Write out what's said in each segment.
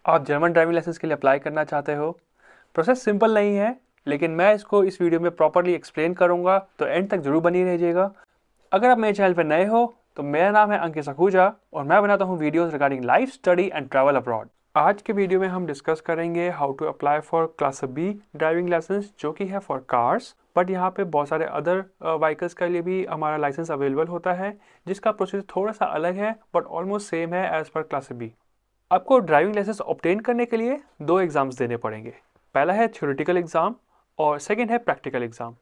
आप German driving licence के लिए अप्लाई करना चाहते हो। प्रोसेस सिंपल नहीं है, लेकिन मैं इसको इस वीडियो में प्रॉपरली एक्सप्लेन करूंगा, तो एंड तक जरूर बनी रहिएगा। अगर आप मेरे चैनल पर नए हो तो मेरा नाम है अंकित सखूजा और मैं बनाता हूँ videos regarding life, study and travel abroad. आज के वीडियो में हम डिस्कस करेंगे how to apply for class B driving licence, जो कि है फॉर कार्स। बट यहाँ पे बहुत सारे अदर व्हीकल्स के लिए भी हमारा लाइसेंस अवेलेबल होता है, जिसका प्रोसेस थोड़ा सा अलग है बट ऑलमोस्ट सेम है एज पर क्लास बी। आपको ड्राइविंग लाइसेंस ऑब्टेन करने के लिए दो एग्जाम्स देने पड़ेंगे। पहला है थ्योरेटिकल एग्जाम और सेकेंड है practical exam.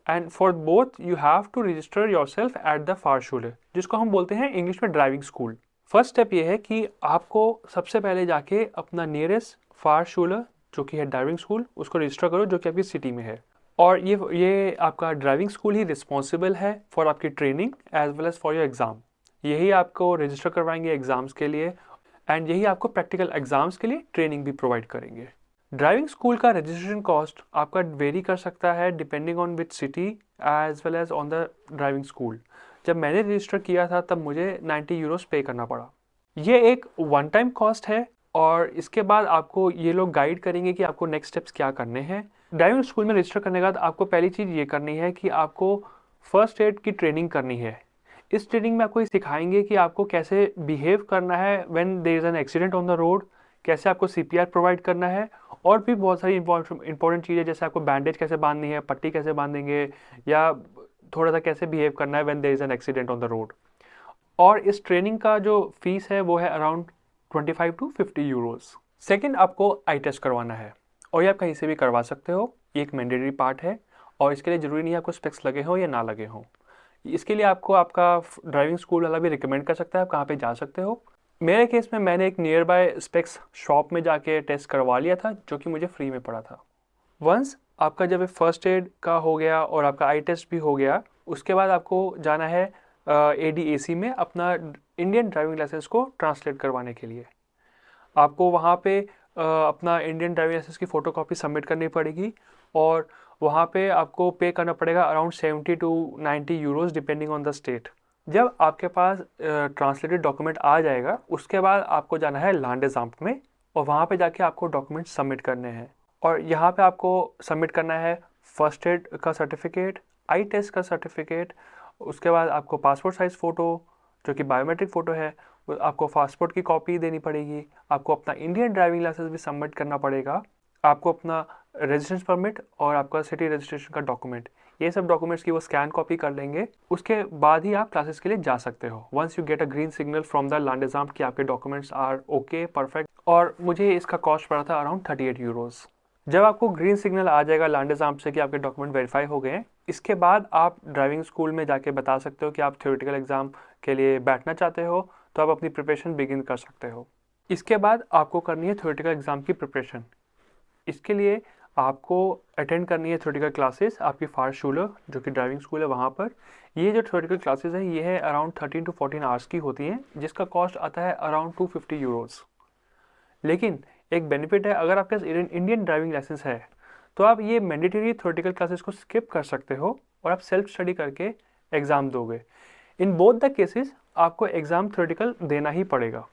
And for both you have to register yourself at the फारशूले, जिसको हम बोलते हैं इंग्लिश में ड्राइविंग स्कूल। फर्स्ट स्टेप ये है कि आपको सबसे पहले जाके अपना नियरेस्ट फारशूले, जो कि है ड्राइविंग स्कूल, उसको रजिस्टर करो, जो कि आपकी सिटी में है। और ये आपका ड्राइविंग स्कूल ही रिस्पॉन्सिबल है फॉर आपकी training as well as for your exam. यही आपको रजिस्टर करवाएंगे एग्ज़ाम्स के लिए एंड यही आपको प्रैक्टिकल एग्जाम्स के लिए ट्रेनिंग भी प्रोवाइड करेंगे। ड्राइविंग स्कूल का रजिस्ट्रेशन कॉस्ट आपका वेरी कर सकता है depending on which city as well as on the driving school. जब मैंने रजिस्टर किया था तब मुझे 90 यूरोस पे करना पड़ा। ये एक वन टाइम कॉस्ट है और इसके बाद आपको ये लोग गाइड करेंगे कि आपको नेक्स्ट स्टेप्स क्या करने हैं। ड्राइविंग स्कूल में रजिस्टर करने के बाद आपको पहली चीज़ ये करनी है कि आपको फर्स्ट एड की ट्रेनिंग करनी है। इस ट्रेनिंग में आपको ये सिखाएंगे कि आपको कैसे बिहेव करना है when there is an accident on the road, कैसे आपको सीपीआर प्रोवाइड करना है और भी बहुत सारी इंपॉर्टेंट चीज़ें, जैसे आपको बैंडेज कैसे बांधनी है, पट्टी कैसे बांधेंगे, या थोड़ा सा कैसे बिहेव करना है when there is an accident on the road. और इस ट्रेनिंग का जो फीस है वो है अराउंड 25 to 50 यूरोस। सेकेंड, आपको आई टेस्ट करवाना है और ये आप कहीं से भी करवा सकते हो। ये एक मैंडेटरी पार्ट है और इसके लिए ज़रूरी नहीं है आपको स्पेक्स लगे हो या ना लगे हो। इसके लिए आपको आपका ड्राइविंग स्कूल वाला भी रिकमेंड कर सकता है आप कहाँ पे जा सकते हो। मेरे केस में मैंने एक नियर बाय स्पेक्स शॉप में जाके टेस्ट करवा लिया था, जो कि मुझे फ्री में पड़ा था। वंस आपका जब फर्स्ट एड का हो गया और आपका आई टेस्ट भी हो गया, उसके बाद आपको जाना है ADAC में अपना इंडियन ड्राइविंग लाइसेंस को ट्रांसलेट करवाने के लिए। आपको वहाँ पे अपना इंडियन ड्राइविंग लाइसेंस की फ़ोटोकॉपी सबमिट करनी पड़ेगी और वहाँ पे आपको पे करना पड़ेगा around 70 to 90 Euros depending on the state. जब आपके पास ट्रांसलेटेड डॉक्यूमेंट आ जाएगा, उसके बाद आपको जाना है लैंडेज़ाम्ट में और वहाँ पे जाके आपको डॉक्यूमेंट सबमिट करने हैं। और यहाँ पे आपको सबमिट करना है फर्स्ट एड का सर्टिफिकेट, आई टेस्ट का सर्टिफिकेट, उसके बाद आपको पासपोर्ट साइज़ फ़ोटो, जो कि बायोमेट्रिक फ़ोटो है, आपको पासपोर्ट की कॉपी देनी पड़ेगी, आपको अपना इंडियन ड्राइविंग लाइसेंस भी सबमिट करना पड़ेगा, आपको अपना रेजिडेंस परमिट और आपका सिटी रजिस्ट्रेशन का डॉक्यूमेंट, ये सब डॉक्यूमेंट्स की वो स्कैन कॉपी कर लेंगे। उसके बाद ही आप क्लासेस के लिए जा सकते हो once you get a green signal from the लैंडेज़ाम्ट कि आपके डॉक्यूमेंट्स आर ओके परफेक्ट। और मुझे इसका कॉस्ट पड़ा था अराउंड 38 यूरोस। जब आपको ग्रीन सिग्नल आ जाएगा लैंडेज़ाम्ट से कि आपके डॉक्यूमेंट वेरीफाई हो गए हैं, इसके बाद आप ड्राइविंग स्कूल में जाके बता सकते हो कि आप थ्योरेटिकल एग्ज़ाम के लिए बैठना चाहते हो, तो आप अपनी प्रिपरेशन बिगिन कर सकते हो। इसके बाद आपको करनी है थ्योरेटिकल एग्ज़ाम की प्रिपरेशन। इसके लिए आपको अटेंड करनी है थ्योरेटिकल क्लासेस आपकी फारशूले, जो कि ड्राइविंग स्कूल है वहाँ पर। ये जो थ्योरेटिकल क्लासेस हैं ये है अराउंड 13 to 14 आवर्स की होती हैं, जिसका कॉस्ट आता है अराउंड 250 यूरोस। लेकिन एक बेनिफिट है, अगर आपके पास इंडियन ड्राइविंग लाइसेंस है तो आप ये मैंडेटरी थ्योरेटिकल क्लासेस को स्किप कर सकते हो और आप सेल्फ स्टडी करके एग्ज़ाम दोगे। इन बोथ द केसेस आपको एग्ज़ाम थ्योरेटिकल देना ही पड़ेगा।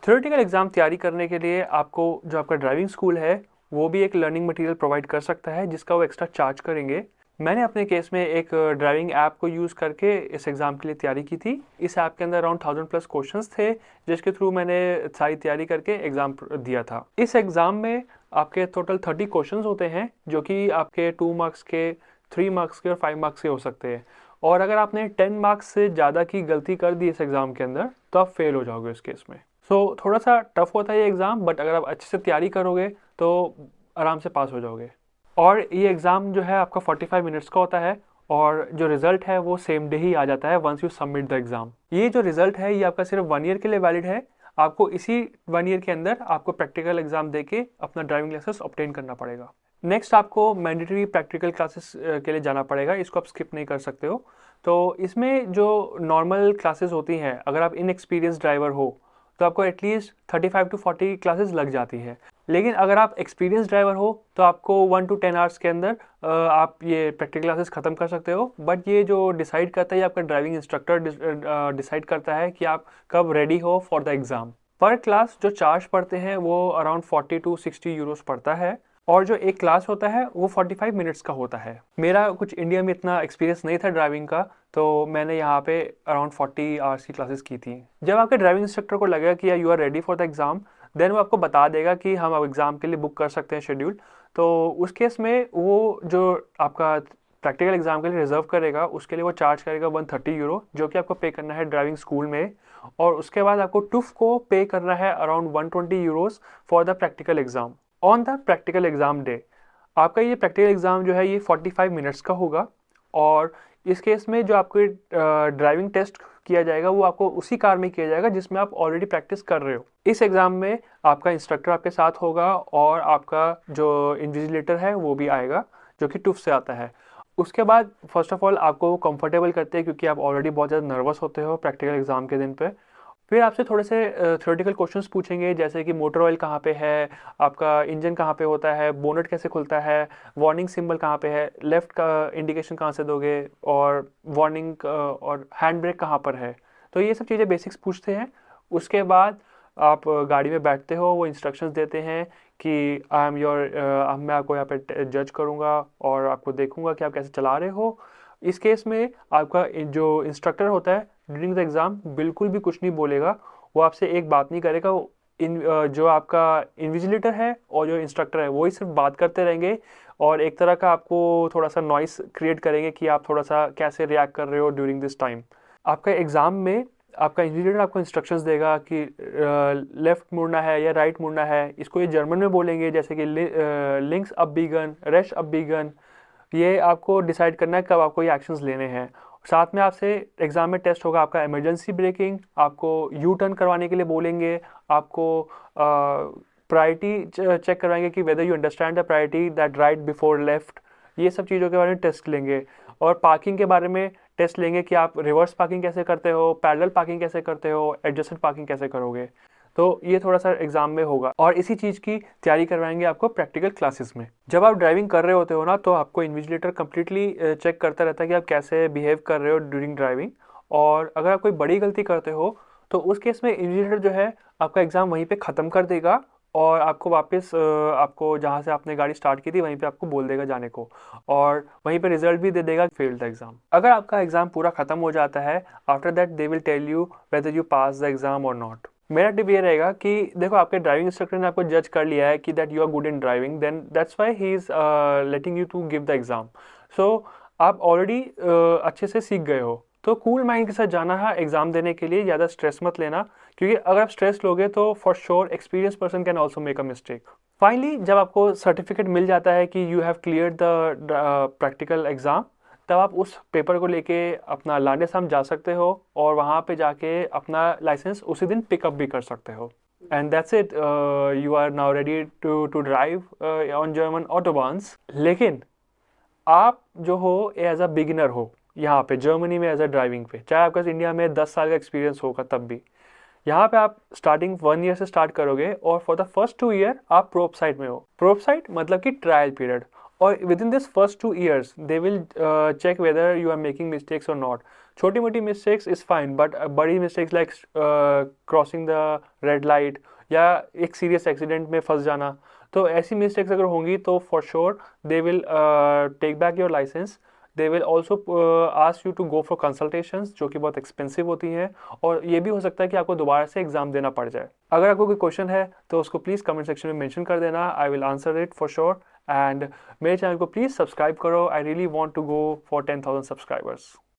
थ्योरेटिकल एग्ज़ाम तैयारी करने के लिए आपको जो आपका ड्राइविंग स्कूल है वो भी एक लर्निंग मटेरियल प्रोवाइड कर सकता है, जिसका वो एक्स्ट्रा चार्ज करेंगे। मैंने अपने केस में एक ड्राइविंग ऐप को यूज़ करके इस एग्ज़ाम के लिए तैयारी की थी। इस ऐप के अंदर अराउंड 1000+ क्वेश्चंस थे, जिसके थ्रू मैंने सारी तैयारी करके एग्ज़ाम दिया था। इस एग्ज़ाम में आपके टोटल 30 क्वेश्चंस होते हैं, जो कि आपके 2 मार्क्स के, 3 मार्क्स के और 5 मार्क्स के हो सकते हैं। और अगर आपने 10 मार्क्स से ज़्यादा की गलती कर दी इस एग्ज़ाम के अंदर तो आप फेल हो जाओगे इस केस में। सो थोड़ा सा टफ होता है ये एग्ज़ाम, बट अगर आप अच्छे से तैयारी करोगे तो आराम से पास हो जाओगे। और ये एग्ज़ाम जो है आपका 45 मिनट्स का होता है और जो रिज़ल्ट है वो सेम डे ही आ जाता है once you submit the exam. ये जो रिज़ल्ट है ये आपका सिर्फ 1 ईयर के लिए वैलिड है। आपको इसी 1 ईयर के अंदर आपको प्रैक्टिकल एग्ज़ाम देके अपना ड्राइविंग लाइसेंस ऑब्टेन करना पड़ेगा। नेक्स्ट आपको मैंडेटरी प्रैक्टिकल क्लासेस के लिए जाना पड़ेगा, इसको आप स्किप नहीं कर सकते हो। तो इसमें जो नॉर्मल क्लासेस होती हैं, अगर आप इनएक्सपीरियंस ड्राइवर हो तो आपको एटलीस्ट 35 to 40 क्लासेस लग जाती है। लेकिन अगर आप एक्सपीरियंस ड्राइवर हो तो आपको 1 to 10 आवर्स के अंदर आप ये प्रैक्टिकल क्लासेस ख़त्म कर सकते हो। बट ये जो डिसाइड करता है आपका ड्राइविंग इंस्ट्रक्टर डिसाइड करता है कि आप कब रेडी हो फॉर द एग्ज़ाम। पर क्लास जो चार्ज पड़ते हैं वो अराउंड 40 to 60 यूरोस पड़ता है, और जो एक क्लास होता है वो 45 मिनट्स का होता है। मेरा कुछ इंडिया में इतना एक्सपीरियंस नहीं था ड्राइविंग का, तो मैंने यहाँ पे अराउंड 40 आवर्स की क्लासेस की थी। जब आपके ड्राइविंग इंस्ट्रक्टर को लगेगा कि you are ready for the exam, then वो आपको बता देगा कि हम अब एग्ज़ाम के लिए बुक कर सकते हैं शेड्यूल। तो उस केस में वो जो आपका प्रैक्टिकल एग्ज़ाम के लिए रिजर्व करेगा, उसके लिए वो चार्ज करेगा 130 यूरो, जो कि आपको पे करना है ड्राइविंग स्कूल में। और उसके बाद आपको टुफ को पे करना है around 120 Euros for the practical exam. On the practical exam day आपका ये प्रैक्टिकल एग्ज़ाम जो है ये 45 मिनट्स का होगा, और इस केस में जो आपको ड्राइविंग टेस्ट किया जाएगा वो आपको उसी कार में किया जाएगा जिसमें आप ऑलरेडी प्रैक्टिस कर रहे हो। इस एग्ज़ाम में आपका इंस्ट्रक्टर आपके साथ होगा, और आपका जो इन्विजिलेटर है वो भी आएगा, जो कि टुफ से आता है। उसके बाद फर्स्ट ऑफ ऑल आपको कंफर्टेबल करते हैं, क्योंकि आप ऑलरेडी बहुत ज़्यादा नर्वस होते हो प्रैक्टिकल एग्ज़ाम के दिन पे। फिर आपसे थोड़े से थ्योरेटिकल क्वेश्चंस पूछेंगे, जैसे कि मोटर ऑयल कहाँ पे है, आपका इंजन कहाँ पे होता है, बोनेट कैसे खुलता है, वार्निंग सिंबल कहाँ पे है, लेफ़्ट का इंडिकेशन कहाँ से दोगे, और वार्निंग और हैंड ब्रेक कहाँ पर है। तो ये सब चीज़ें बेसिक्स पूछते हैं। उसके बाद आप गाड़ी में बैठते हो, वो इंस्ट्रक्शंस देते हैं कि आई एम योर, मैं आपको यहाँ पे जज करूँगा और आपको देखूँगा कि आप कैसे चला रहे हो। इस केस में आपका जो इंस्ट्रक्टर होता है ड्यूरिंग द एग्ज़ाम बिल्कुल भी कुछ नहीं बोलेगा, वो आपसे एक बात नहीं करेगा। जो आपका इन्विजिलेटर है और जो इंस्ट्रक्टर है वो ही सिर्फ बात करते रहेंगे, और एक तरह का आपको थोड़ा सा नॉइस क्रिएट करेंगे कि आप थोड़ा सा कैसे रिएक्ट कर रहे हो ड्यूरिंग दिस टाइम। आपका एग्ज़ाम में आपका इन्विजिलेटर आपको इंस्ट्रक्शंस देगा कि लेफ़्ट मुड़ना है या राइट मुड़ना है। इसको ये जर्मन में बोलेंगे, जैसे कि लिंक्स अप बीगन, रेश अप बीगन। ये आपको डिसाइड करना है कब आपको ये एक्शंस लेने हैं। साथ में आपसे एग्ज़ाम में टेस्ट होगा आपका इमरजेंसी ब्रेकिंग, आपको यू टर्न करवाने के लिए बोलेंगे, आपको प्रायोरिटी चेक करवाएंगे कि whether you understand the priority that right before left. ये सब चीज़ों के बारे में टेस्ट लेंगे, और पार्किंग के बारे में टेस्ट लेंगे कि आप रिवर्स पार्किंग कैसे करते हो, पैरेलल पार्किंग कैसे करते हो, एडजस्टेड पार्किंग कैसे करोगे। तो ये थोड़ा सा एग्जाम में होगा, और इसी चीज़ की तैयारी करवाएंगे आपको प्रैक्टिकल क्लासेस में। जब आप ड्राइविंग कर रहे होते हो ना, तो आपको इन्विजिलेटर कम्प्लीटली चेक करता रहता है कि आप कैसे बिहेव कर रहे हो ड्यूरिंग ड्राइविंग। और अगर आप कोई बड़ी गलती करते हो तो उस केस में इन्विजिलेटर जो है आपका एग्ज़ाम वहीं पे ख़त्म कर देगा, और आपको वापस आपको जहाँ से आपने गाड़ी स्टार्ट की थी वहीं पे आपको बोल देगा जाने को, और वहीं पे रिजल्ट भी दे देगा फेल्ड द एग्ज़ाम। अगर आपका एग्ज़ाम पूरा ख़त्म हो जाता है, after that they will tell you whether you pass the exam और नॉट। मेरा टिप ये रहेगा कि देखो, आपके ड्राइविंग इंस्ट्रक्टर ने आपको जज कर लिया है कि that you are good in driving, then that's why he is letting you to give the exam. So आप ऑलरेडी अच्छे से सीख गए हो, तो कूल माइंड के साथ जाना है एग्ज़ाम देने के लिए। ज़्यादा स्ट्रेस मत लेना, क्योंकि अगर आप स्ट्रेस लोगे तो for sure experience person can also make a mistake. Finally जब आपको सर्टिफिकेट मिल जाता है कि you have clear the practical exam, तब आप उस पेपर को लेके अपना लांडेसाम जा सकते हो, और वहाँ पे जाके अपना लाइसेंस उसी दिन पिकअप भी कर सकते हो। And that's it, you are now ready to drive on German autobahns. लेकिन आप जो हो एज अ बिगिनर हो यहाँ पे जर्मनी में एज अ ड्राइविंग पे, चाहे आपके पास इंडिया में 10 साल का एक्सपीरियंस होगा तब भी, यहाँ पे आप स्टार्टिंग 1 ईयर से स्टार्ट करोगे, और फॉर द फर्स्ट 2 ईयर आप प्रोप साइड में हो। प्रोप साइड मतलब कि ट्रायल पीरियड, और within this first 2 years they will check whether you are making mistakes और नॉट। छोटी मोटी मिस्टेक्स इज़ फाइन, बट बड़ी mistakes like crossing the red light या एक सीरियस एक्सीडेंट में फंस जाना, तो ऐसी मिस्टेक्स अगर होंगी तो for sure they will take back your licence. They will also ask you to go for consultations, जो कि बहुत एक्सपेंसिव होती हैं, और ये भी हो सकता है कि आपको दोबारा से एग्जाम देना पड़ जाए। अगर आपको कोई क्वेश्चन है तो उसको प्लीज़ कमेंट सेक्शन में मेंशन कर देना, I will answer it for sure. And मेरे चैनल को प्लीज़ सब्सक्राइब करो, I really want to go for 10,000 subscribers.